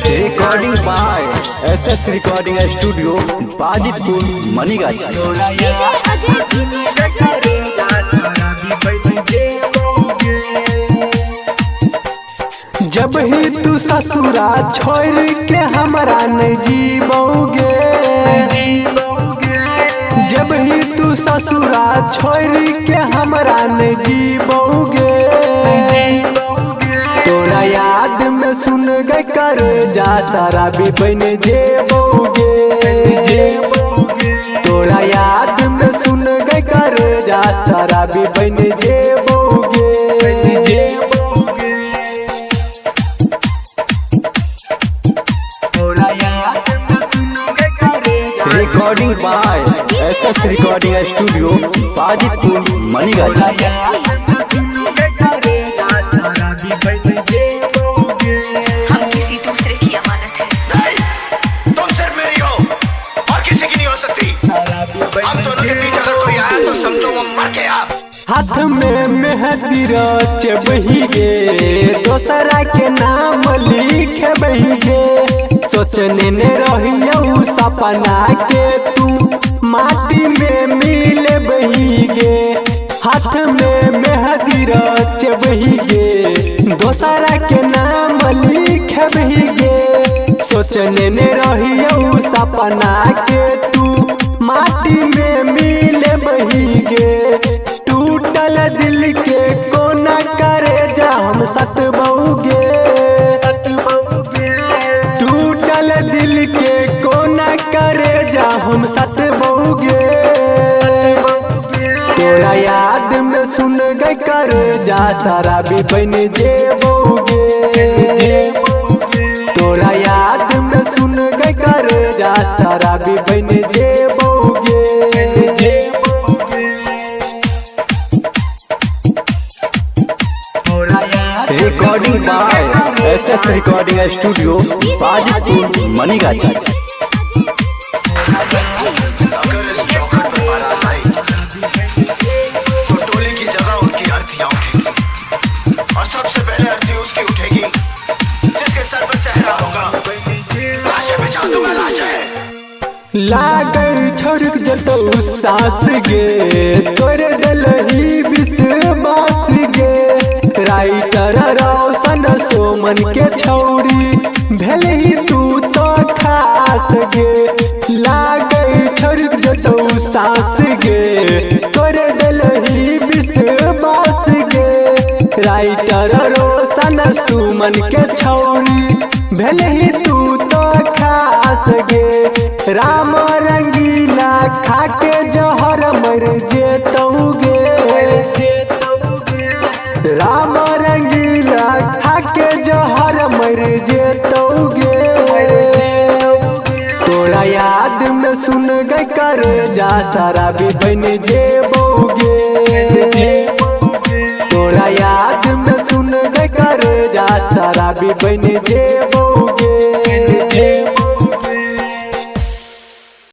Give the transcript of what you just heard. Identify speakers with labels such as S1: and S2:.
S1: Recording by SS recording studio Bajitpur Manigachh. जब ही तू ससुरा छोड़ के हमरा नहीं जीबोगे, जब ही तू ससुरा छोड़ के हमरा नहीं जीबोगे, तोरा याद में सुन गए कर जा सारा भी बन जेबोगे, तोरा याद में सुन गए कर जा सारा भी बन जेबोगे। Recording by SS recording studio Bajitpur Manigachh.
S2: हम किसी दूसरे की अमानत है।
S3: नहीं, तुम सिर्फ मेरी हो और किसी की नहीं हो सकती। हम दोनों के बीच अगर कोई आया तो समझो वो मर गया।
S1: हाथ में मेहंदी रच बहिगे, दोसरा के नाम लिख बहिगे, सोचने ने रहियो सपना के तू माटी में मिल बहिगे। हाथ में मेहंदी रच बहिगे, दोसरा के नाम लिख बहिगे, सोचने ने रहियो सपना के तू माटी में मिल बहिगे। टूटल दिल के कोना करे जा हम सटबोगे, टूटल दिल के कोना करे जा हम सटबोगे, तोरा याद में सुन गए कर जा सारा भी बन जेबोगे, तोरा याद में सुन गए कर जा सारा भी बन जेबोगे। Recording by SS recording studio Bajitpur Manigachh.
S3: अगर इस चौखट पर बारात आई तो टोली की जगह उनकी अर्थियां उठेगी और सबसे पहले अर्थी उसकी उठेगी जिसके सर पर सहरा होगा। लाशें बिछा दूंगा लाशें।
S1: लागल छोड़ जतो सास गे, तोरे दिल ही विश्वास गे, राइटर रोशन सोमन के छौरी भेल ही तू तो खास गे। लागल छोड़ जतो सास गे, तोरे दिल ही विश्वास गे, राइटर रोशन सुमन के छौरी भेल ही तू तो खास गे। राम रंगीला खाके जहर मर जेतौगे, राम रंगीला खाके जहर मर जेतौगे, तोरा याद में सुन गए कर जा सारा भी बन जेबोगे।